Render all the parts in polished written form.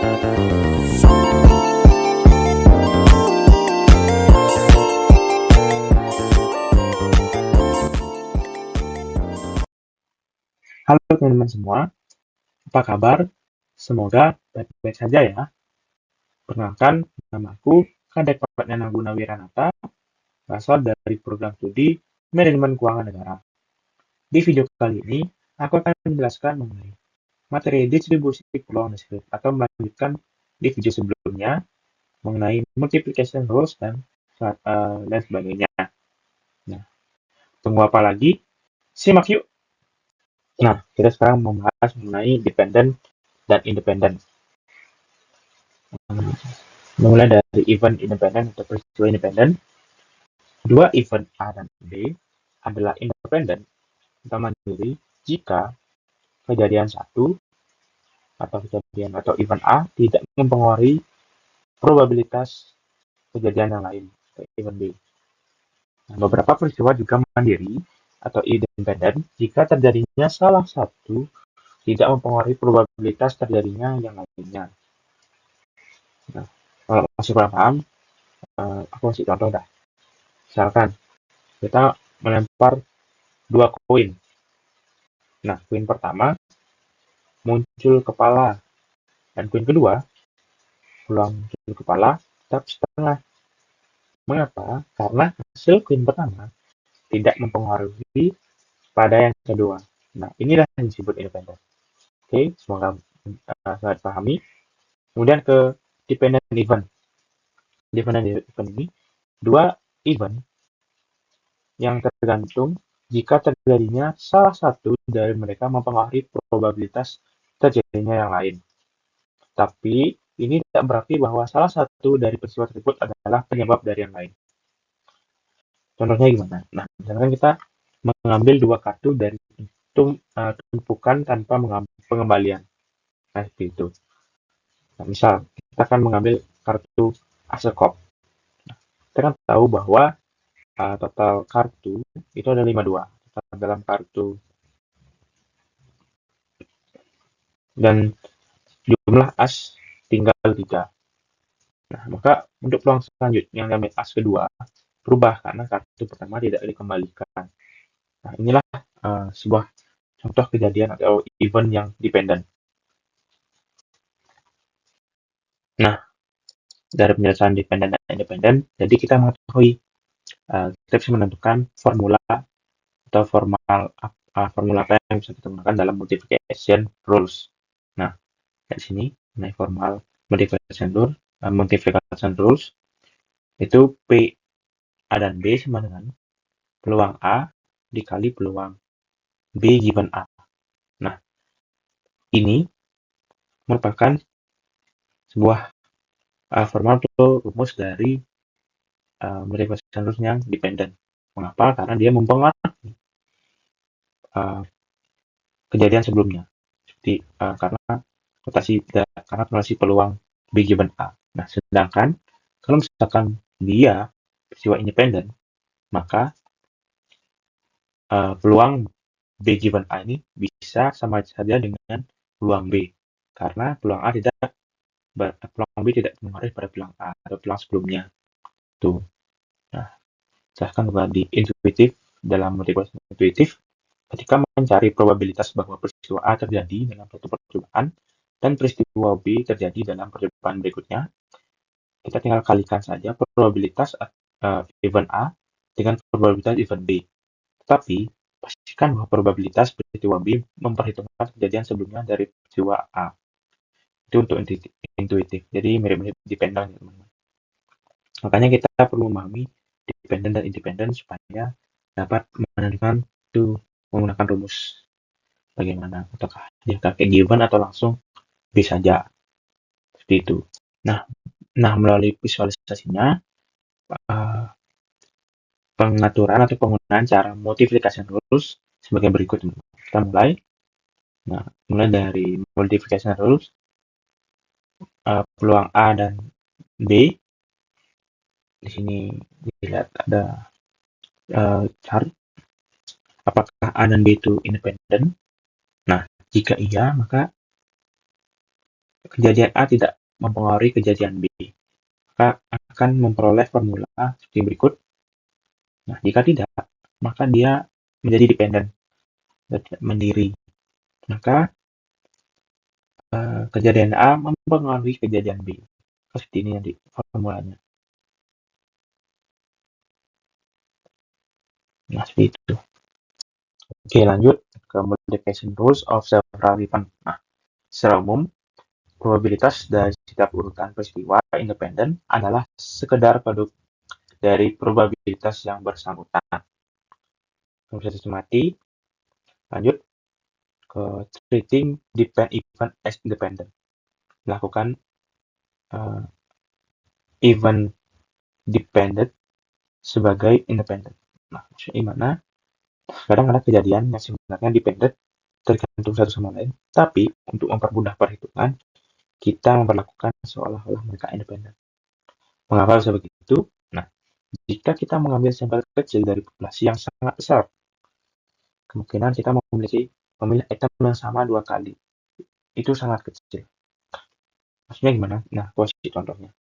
Halo teman-teman semua, apa kabar? Semoga baik-baik saja ya. Perkenalkan, namaku Kadek Nana Gunawiranata, berasal dari program studi Manajemen Keuangan Negara. Di video kali ini, aku akan menjelaskan mengenai materi distribusi peluang listrik atau melanjutkan di video sebelumnya mengenai multiplication rules dan sebagainya. Nah, tunggu apa lagi? Simak yuk! Nah, kita sekarang membahas mengenai dependent dan independent. Mulai dari event independen atau peristiwa independen. Dua event A dan B adalah independen atau mandiri jika kejadian satu atau event A tidak mempengaruhi probabilitas kejadian yang lain atau event B. Nah, beberapa peristiwa juga mandiri atau independen jika terjadinya salah satu tidak mempengaruhi probabilitas terjadinya yang lainnya. Nah, kalau masih kurang paham, aku kasih contoh dah. Misalkan kita melempar dua koin. Nah, koin pertama muncul kepala, dan koin kedua peluang muncul kepala tetap setengah. Mengapa? Karena hasil koin pertama tidak mempengaruhi pada yang kedua. Nah, inilah yang disebut independen. Oke, semoga sangat pahami. Kemudian ke dependent event. Dependent event ini dua event yang tergantung jika terjadinya salah satu dari mereka mempengaruhi probabilitas terjadinya yang lain. Tapi ini tidak berarti bahwa salah satu dari peristiwa tersebut adalah penyebab dari yang lain. Contohnya gimana? Nah, misalkan kita mengambil dua kartu dari tumpukan tanpa pengembalian. Nah, seperti itu. Nah, misal, kita akan mengambil kartu Asekop. Nah, kita kan tahu bahwa total kartu itu ada 52. Total dalam kartu. Dan jumlah as tinggal 3. Nah, maka untuk peluang selanjutnya yang diambil as kedua berubah karena kartu pertama tidak dikembalikan. Nah, inilah sebuah contoh kejadian atau event yang dependen. Nah, dari penjelasan dependen dan independen, jadi kita mengetahui, kita bisa menentukan formula atau formula apa yang bisa kita gunakan dalam multiplication rules. Nah, di sini mengenai formal multiplication rules itu P A dan B sama dengan peluang A dikali peluang B given A. Nah, ini merupakan sebuah formal atau rumus dari multiplication rules yang dependen. Mengapa? Karena dia mempengaruhi kejadian sebelumnya. Seperti karena notasi peluang B given A. Nah, sedangkan kalau misalkan dia peristiwa independen, maka peluang B given A ini bisa sama saja dengan peluang B. Karena peluang B tidak mempengaruhi pada peluang A atau peluang sebelumnya. Tuh. Nah, silahkan di intuitif dalam multiplication intuitif ketika mencari probabilitas bahwa peristiwa A terjadi dalam suatu percobaan dan peristiwa B terjadi dalam percobaan berikutnya, kita tinggal kalikan saja probabilitas event A dengan probabilitas event B. Tetapi, pastikan bahwa probabilitas peristiwa B memperhitungkan kejadian sebelumnya dari peristiwa A. Itu untuk intuitif. Jadi mirip-mirip dependent, teman-teman. Makanya kita perlu memahami dependent dan independent supaya dapat menentukan itu menggunakan rumus bagaimana, apakah dia pakai given atau langsung B saja, seperti itu. Nah, melalui visualisasinya, pengaturan atau penggunaan cara multiplication rules sebagai berikut. Kita mulai. Nah, mulai dari multiplication rules, peluang A dan B. Di sini dilihat ada chart. Apakah A dan B itu independen? Nah, jika iya, maka kejadian A tidak mempengaruhi kejadian B, maka akan memperoleh formula seperti berikut. Nah, jika tidak, maka dia menjadi dependen, mandiri. Maka kejadian A mempengaruhi kejadian B. Seperti ini nanti formulanya. Nah, seperti itu. Oke, lanjut ke multiplication rules of several event. Nah, secara umum, probabilitas dari setiap urutan peristiwa independen adalah sekedar produk dari probabilitas yang bersangkutan. Bisa dicermati. Lanjut ke treating depend event as independent. Lakukan event dependent sebagai independen. Nah, maksudnya gimana? Kadang ada kejadian yang sebenarnya dependent tergantung satu sama lain, tapi untuk mempermudah perhitungan, kita memperlakukan seolah-olah mereka independen. Mengapa bisa begitu? Nah, jika kita mengambil sampel kecil dari populasi yang sangat besar, kemungkinan kita memilih item yang sama 2 kali. Itu sangat kecil. Maksudnya gimana? Nah, posisi contohnya.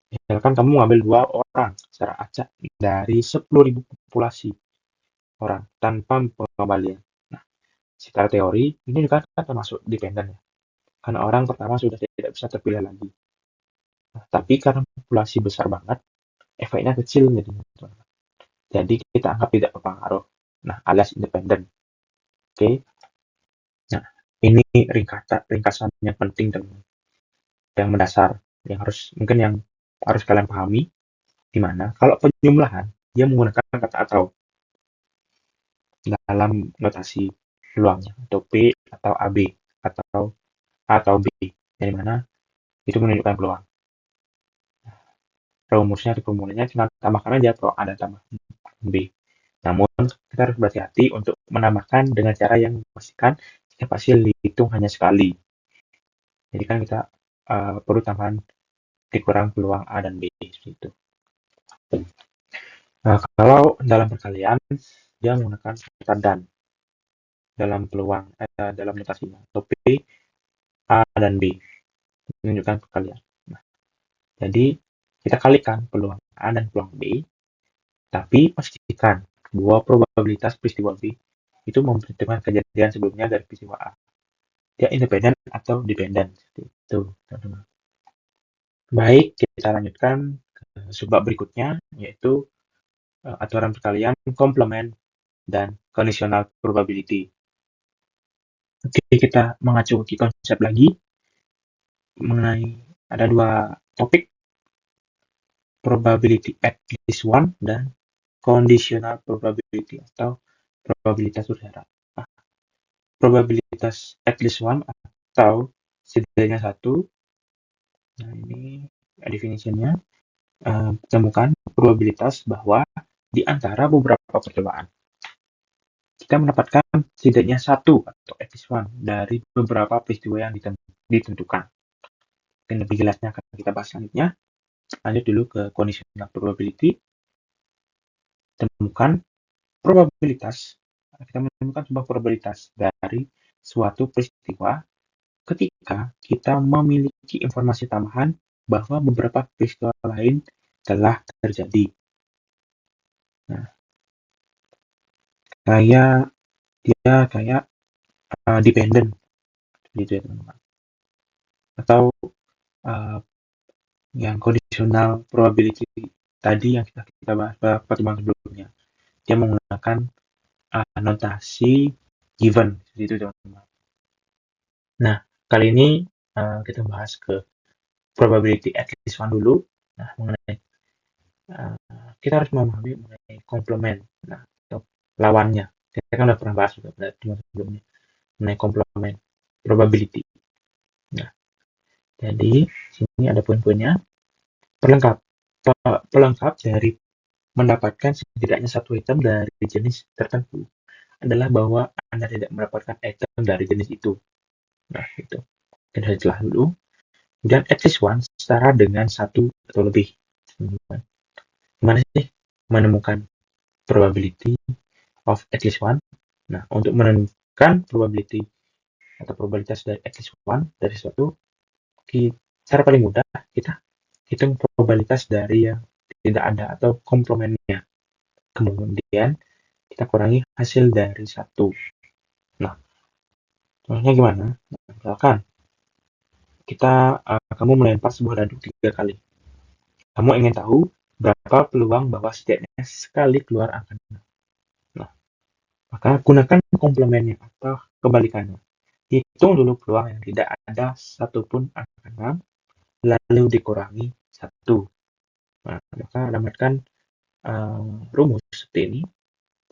Misalkan kamu mengambil 2 orang secara acak dari 10.000 populasi orang tanpa pengembalian. Nah, secara teori, ini juga kan termasuk dependen ya. Karena orang pertama sudah tidak bisa terpilih lagi. Nah, tapi karena populasi besar banget, efeknya kecil jadinya. Jadi kita anggap tidak berpengaruh. Nah, alias independen. Oke. Nah, ini ringkasan yang penting dan yang mendasar yang harus kalian pahami, di mana kalau penjumlahan dia menggunakan kata atau dalam notasi peluangnya, atau P atau AB atau A atau B, dari mana itu menunjukkan peluang. Rumusnya atau formulanya cuma tambahkan aja kalau ada tambah B. Namun kita harus berhati-hati untuk menambahkan dengan cara yang memastikan setiap hasil dihitung hanya sekali. Jadi kan kita perlu tambahan dikurang peluang A dan B seperti itu. Nah, kalau dalam perkalian dia menggunakan kata dan dalam peluang dalam notasinya, atau P, A dan B menunjukkan perkalian. Nah, jadi kita kalikan peluang A dan peluang B, tapi pastikan bahwa probabilitas peristiwa B itu memperhitungkan kejadian sebelumnya dari peristiwa A. Dia independen atau dependen seperti itu, teman-teman. Baik, kita lanjutkan ke subbab berikutnya, yaitu aturan perkalian, komplement, dan conditional probability. Oke, kita mengacu ke konsep lagi mengenai ada 2 topik, probability at least one dan conditional probability atau probabilitas berharap. Nah, probabilitas at least one atau setidaknya satu. Nah, ini definisinya. Temukan probabilitas bahwa di antara beberapa percobaan kita mendapatkan setidaknya satu atau at least one dari beberapa peristiwa yang ditentukan. Dan lebih jelasnya akan kita bahas selanjutnya. Lanjut dulu ke conditional probability. Temukan probabilitas. Kita menemukan sebuah probabilitas dari suatu peristiwa ketika kita memiliki informasi tambahan bahwa beberapa peristiwa lain telah terjadi. Nah, kayak dependent gitu ya teman-teman. Atau yang conditional probability tadi yang kita bahas pada pertemuan sebelumnya, dia menggunakan notasi given gitu teman-teman. Nah, kali ini kita bahas ke probability at least one dulu. Nah, mengenai kita harus memahami mengenai komplement. Nah, atau lawannya. Kita kan udah pernah bahas juga pada pertemuan sebelumnya mengenai komplement probability. Nah, jadi sini ada poin-poinnya. Pelengkap dari mendapatkan setidaknya satu item dari jenis tertentu adalah bahwa Anda tidak mendapatkan item dari jenis itu. Nah, itu. Kita jelas dulu. Dan at least one setara dengan satu atau lebih. Gimana sih menemukan probability of at least one? Nah, untuk menemukan probability atau probabilitas dari at least one dari suatu, Cara paling mudah kita hitung probabilitas dari yang tidak ada atau komplemennya. Kemudian kita kurangi hasil dari satu. Nah, contohnya gimana? Misalkan kamu melempar sebuah dadu 3 kali. Kamu ingin tahu berapa peluang bahwa setidaknya sekali keluar angka 6. Nah, maka gunakan komplemennya atau kebalikannya. Hitung dulu peluang yang tidak ada satupun angka 6, lalu dikurangi 1. Nah, maka alamatkan rumus seperti ini.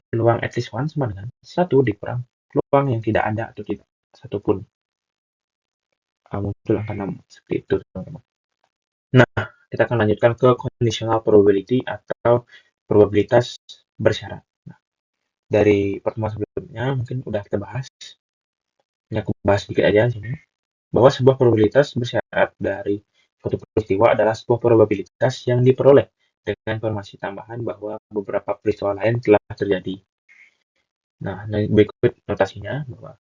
Peluang at least one sama dengan 1 dikurang peluang yang tidak ada atau tidak satupun muncul angka 6. Seperti itu, teman-teman. Nah, kita akan lanjutkan ke conditional probability atau probabilitas bersyarat. Nah, dari pertemuan sebelumnya mungkin udah kita bahas. Ini aku bahas sedikit aja di sini. Bahwa sebuah probabilitas bersyarat dari suatu peristiwa adalah sebuah probabilitas yang diperoleh dengan informasi tambahan bahwa beberapa peristiwa lain telah terjadi. Nah, berikut notasinya bahwa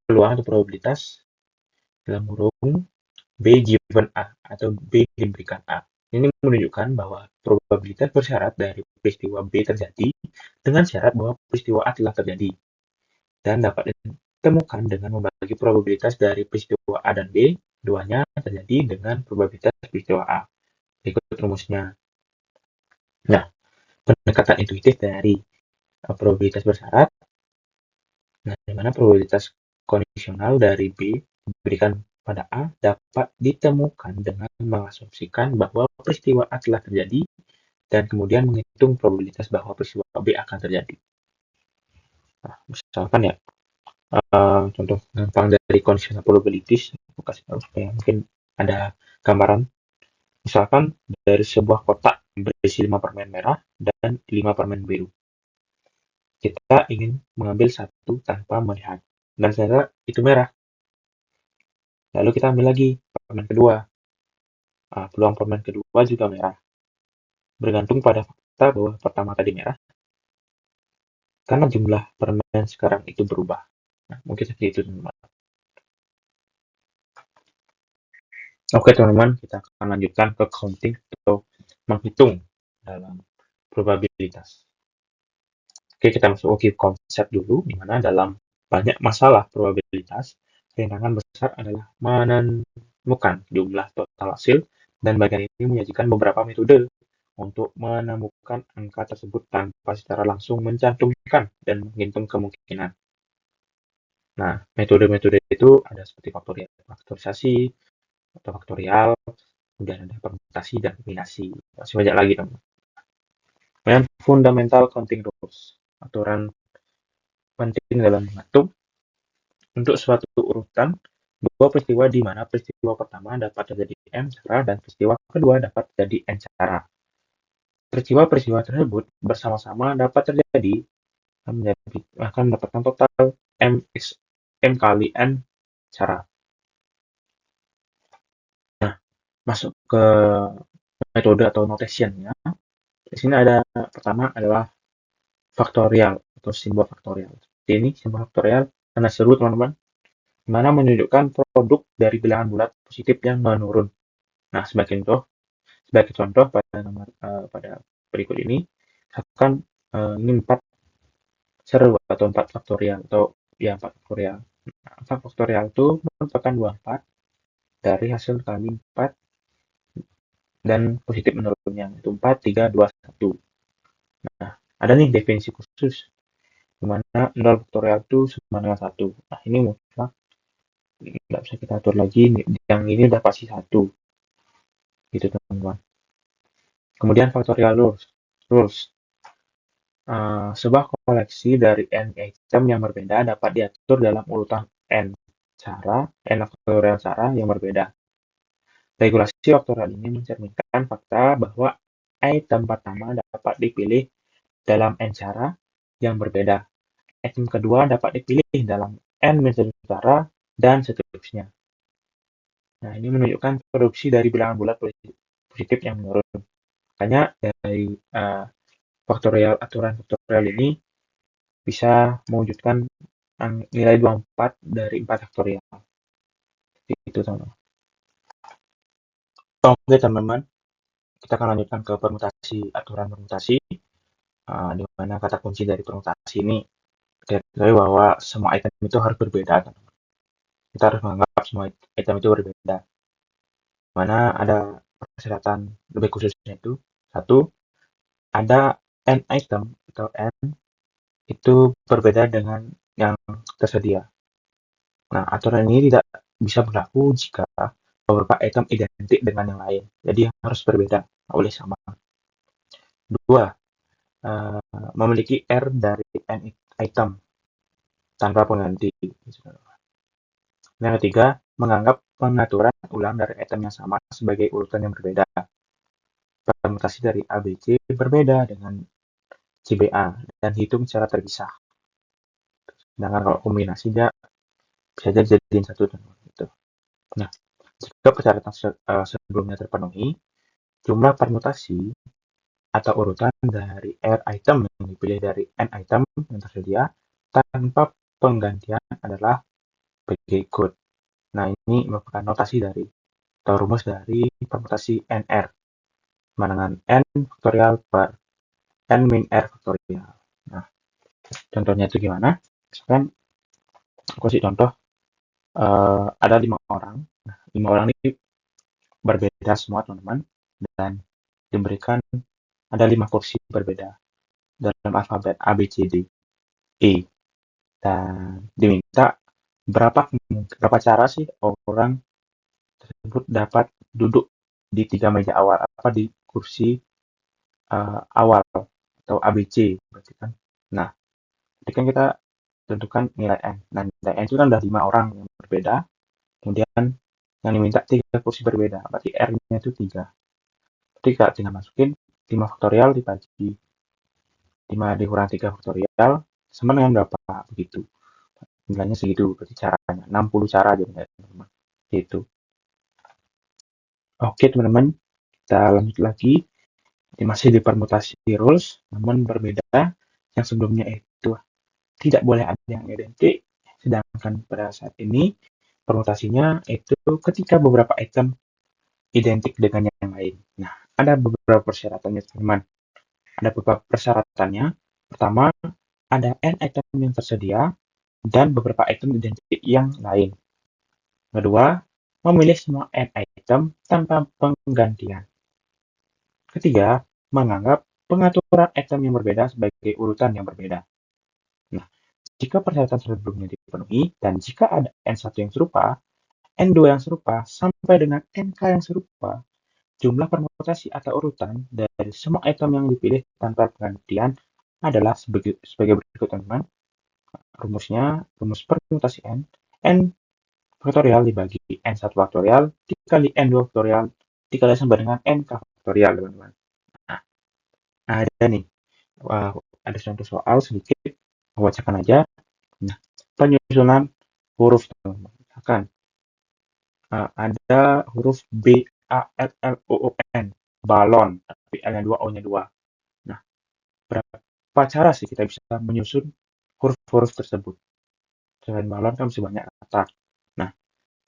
peluang atau probabilitas dalam kurung B given A atau B diberikan A. Ini menunjukkan bahwa probabilitas bersyarat dari peristiwa B terjadi dengan syarat bahwa peristiwa A telah terjadi dan dapat ditemukan dengan membagi probabilitas dari peristiwa A dan B, duanya terjadi dengan probabilitas peristiwa A. Berikut rumusnya. Nah, pendekatan intuitif dari probabilitas bersyarat. Nah, di mana probabilitas kondisional dari B diberikan pada A dapat ditemukan dengan mengasumsikan bahwa peristiwa A telah terjadi dan kemudian menghitung probabilitas bahwa peristiwa B akan terjadi. Nah, misalkan ya, contoh gampang dari conditional probabilities, aku kasih tahu supaya mungkin ada gambaran. Misalkan dari sebuah kotak berisi 5 permen merah dan 5 permen biru. Kita ingin mengambil satu tanpa melihat, dan ternyata itu merah. Lalu kita ambil lagi permen kedua. Peluang permen kedua juga merah. Bergantung pada fakta bahwa pertama tadi merah, karena jumlah permen sekarang itu berubah. Nah, mungkin seperti itu, teman-teman. Oke, teman-teman, kita akan lanjutkan ke counting atau menghitung dalam probabilitas. Oke, kita masuk ke konsep dulu, di mana dalam banyak masalah probabilitas, rintangan besar adalah menemukan jumlah total hasil, dan bagian ini menyajikan beberapa metode untuk menemukan angka tersebut tanpa secara langsung mencantumkan dan menghitung kemungkinan. Nah, metode-metode itu ada seperti faktorisasi, atau faktorial, kemudian ada permutasi dan kombinasi. Masih banyak lagi, teman. Kemudian fundamental counting rules, aturan penting dalam menghitung untuk suatu urutan bahwa peristiwa di mana peristiwa pertama dapat terjadi M cara dan peristiwa kedua dapat terjadi N cara. Peristiwa-peristiwa tersebut bersama-sama dapat terjadi akan mendapatkan total M kali N cara. Nah, masuk ke metode atau notation ya. Di sini ada pertama adalah faktorial atau simbol faktorial. Ini simbol faktorial karena seru, teman-teman, mana menunjukkan produk dari bilangan bulat positif yang menurun. Nah, sebagai contoh pada berikut ini, misalkan ini 4 seru atau 4 faktorial atau ya 4 faktorial. 4 faktorial itu merupakan 24 dari hasil kali 4 dan positif menurunnya, itu 4, 3, 2, 1. Nah, ada nih definisi khusus, di mana 0 faktorial itu sama dengan 1. Nah, ini mutlak, nggak bisa kita atur lagi, yang ini udah pasti 1. Gitu, teman-teman. Kemudian factorial rules. Sebuah koleksi dari n item yang berbeda dapat diatur dalam urutan n faktorial cara yang berbeda. Regulasi faktorial ini mencerminkan fakta bahwa item pertama dapat dipilih dalam n cara yang berbeda. Item kedua dapat dipilih dalam n menjadi cara dan seterusnya. Nah, ini menunjukkan produksi dari bilangan bulat positif yang menurun. Makanya dari aturan faktorial ini bisa mewujudkan nilai 24 dari 4 faktorial. Itu, teman-teman. Oke teman-teman, kita akan lanjutkan ke permutasi, aturan permutasi, di mana kata kunci dari permutasi ini diketahui bahwa semua item itu harus berbeda, teman-teman. Kita harus menganggap semua item itu berbeda. Mana ada persyaratan lebih khususnya itu, satu, ada n item atau n itu berbeda dengan yang tersedia. Nah, aturan ini tidak bisa berlaku jika beberapa item identik dengan yang lain. Jadi harus berbeda, nggak boleh sama. Dua, memiliki R dari n item tanpa pengganti. Yang ketiga, menganggap pengaturan ulang dari item yang sama sebagai urutan yang berbeda. Permutasi dari ABC berbeda dengan CBA dan hitung secara terpisah. Sedangkan kalau kombinasi dia bisa jadiin satu gitu. Nah, jika persyaratan sebelumnya terpenuhi, jumlah permutasi atau urutan dari R item yang dipilih dari N item yang tersedia tanpa penggantian adalah berikut. Nah, ini merupakan notasi dari atau rumus dari permutasi NR sama dengan N faktorial per N min R faktorial. Nah, contohnya itu gimana? Misalkan aku kasih contoh, ada 5 orang. Nah, 5 orang ini berbeda semua teman-teman dan diberikan ada 5 kursi berbeda dalam alfabet A, B, C, D, E. Dan diminta berapa cara sih orang tersebut dapat duduk di 3 meja awal, apa di kursi awal atau ABC berarti kan. Nah, jadi kan kita tentukan nilai N. Nah, nilai N itu kan ada 5 orang yang berbeda, kemudian yang diminta 3 kursi berbeda, berarti R-nya itu 3. Jadi kita tinggal masukin 5 faktorial dibagi 5 dikurang 3 faktorial sama dengan berapa begitu. Nilainya segitu, berarti caranya 60 cara jadinya teman-teman. Gitu. Oke teman-teman, kita lanjut lagi. Masih di permutasi rules, namun berbeda. Yang sebelumnya itu tidak boleh ada yang identik, sedangkan pada saat ini permutasinya itu ketika beberapa item identik dengan yang lain. Nah, ada beberapa persyaratannya teman-teman. Ada beberapa persyaratannya. Pertama, ada n item yang tersedia dan beberapa item identik yang lain. Kedua, memilih semua n item tanpa penggantian. Ketiga, menganggap pengaturan item yang berbeda sebagai urutan yang berbeda. Nah, jika persyaratan sebelumnya dipenuhi dan jika ada N1 yang serupa, N2 yang serupa, sampai dengan NK yang serupa, jumlah permutasi atau urutan dari semua item yang dipilih tanpa penggantian adalah sebagai berikut teman-teman. Rumusnya, rumus permutasi N, N faktorial dibagi N1 faktorial dikali N2 faktorial dikali sama dengan NK faktorial teman-teman. Nah, ada nih, ada contoh soal sedikit, bacakan aja. Nah, penyusunan huruf teman-teman. Misalkan ada huruf B, A, L, L, O, O, N, balon, tapi L-nya 2, O-nya 2. Nah, berapa cara sih kita bisa menyusun huruf-huruf tersebut? Selain balon kan masih banyak kata. Nah,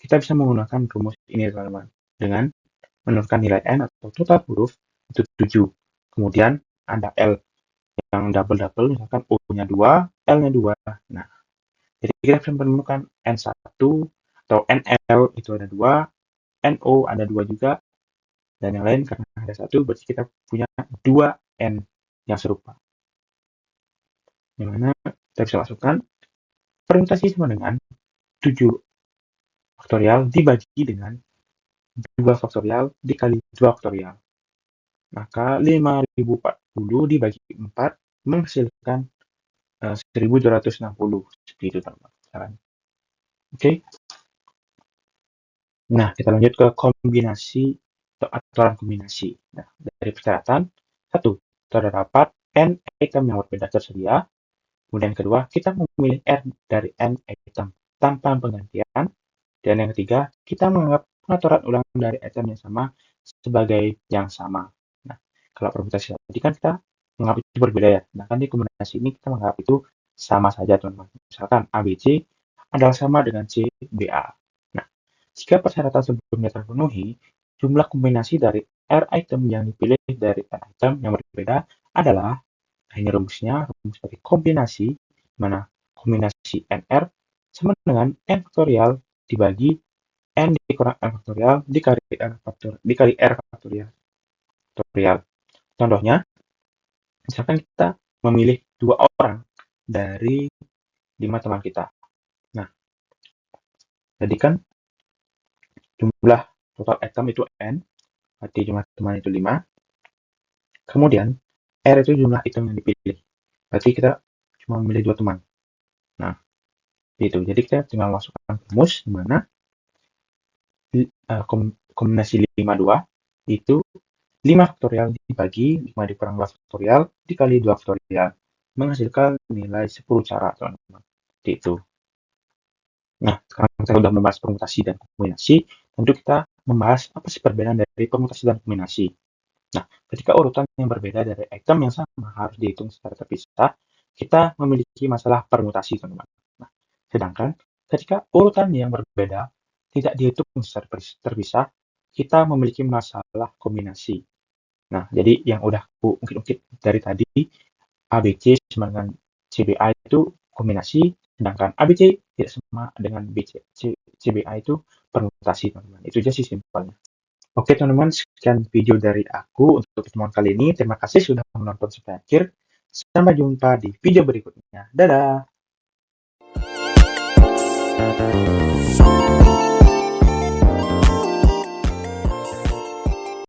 kita bisa menggunakan rumus ini teman-teman dengan menurunkan nilai N atau total huruf itu 7. Kemudian ada L yang double-double, misalkan O-nya 2, L-nya 2. Nah, jadi kita bisa menemukan N1 atau NL itu ada 2, NO ada 2 juga, dan yang lain karena ada 1, berarti kita punya 2 N yang serupa. Yang mana kita bisa masukkan permutasi sama dengan 7 faktorial dibagi dengan 2 faktorial dikali 2 faktorial. Maka 5040 dibagi 4 menghasilkan 1260. Seperti itu teman-teman. Oke. Nah, kita lanjut ke kombinasi atau aturan kombinasi. Nah, dari persyaratan, 1. Terdapat N item yang berbeda tersedia. Kemudian kedua, kita memilih R dari N item tanpa penggantian. Dan yang ketiga, kita menganggap pengaturan ulang dari item yang sama sebagai yang sama. Nah, kalau permutasi tadi kan kita menganggap itu berbeda ya. Nah, kan di kombinasi ini kita menganggap itu sama saja, teman-teman. Misalkan ABC adalah sama dengan CBA. Nah, jika persyaratan sebelumnya terpenuhi, jumlah kombinasi dari R item yang dipilih dari R item yang berbeda adalah, ini rumus dari kombinasi, mana kombinasi NR sama dengan N faktorial dibagi N dikurang N faktorial dikali R faktorial. Contohnya, misalkan kita memilih 2 orang dari 5 teman kita. Nah, jadi kan jumlah total item itu N, berarti jumlah teman itu 5. Kemudian, R itu jumlah item yang dipilih. Berarti kita cuma memilih 2 teman. Nah, itu. Jadi kita tinggal masukkan rumus di mana kombinasi 5, 2 itu 5 faktorial dibagi 5 dikurang 2 faktorial dikali 2 faktorial menghasilkan nilai 10 cara, teman-teman. Seperti itu. Nah, sekarang kita sudah membahas permutasi dan kombinasi, tentu kita membahas apa sih perbedaan dari permutasi dan kombinasi. Nah, ketika urutan yang berbeda dari item yang sama harus dihitung secara terpisah, kita memiliki masalah permutasi, teman-teman. Nah, sedangkan ketika urutan yang berbeda tidak dihitung secara terpisah, kita memiliki masalah kombinasi. Nah, jadi yang udah aku ungkit-ungkit dari tadi, ABC sama dengan CBA itu kombinasi, sedangkan ABC tidak sama dengan CBA itu permutasi, teman-teman. Itu aja sih simpelnya. Oke, teman-teman, sekian video dari aku untuk pertemuan kali ini. Terima kasih sudah menonton sampai akhir. Sampai jumpa di video berikutnya. Dadah!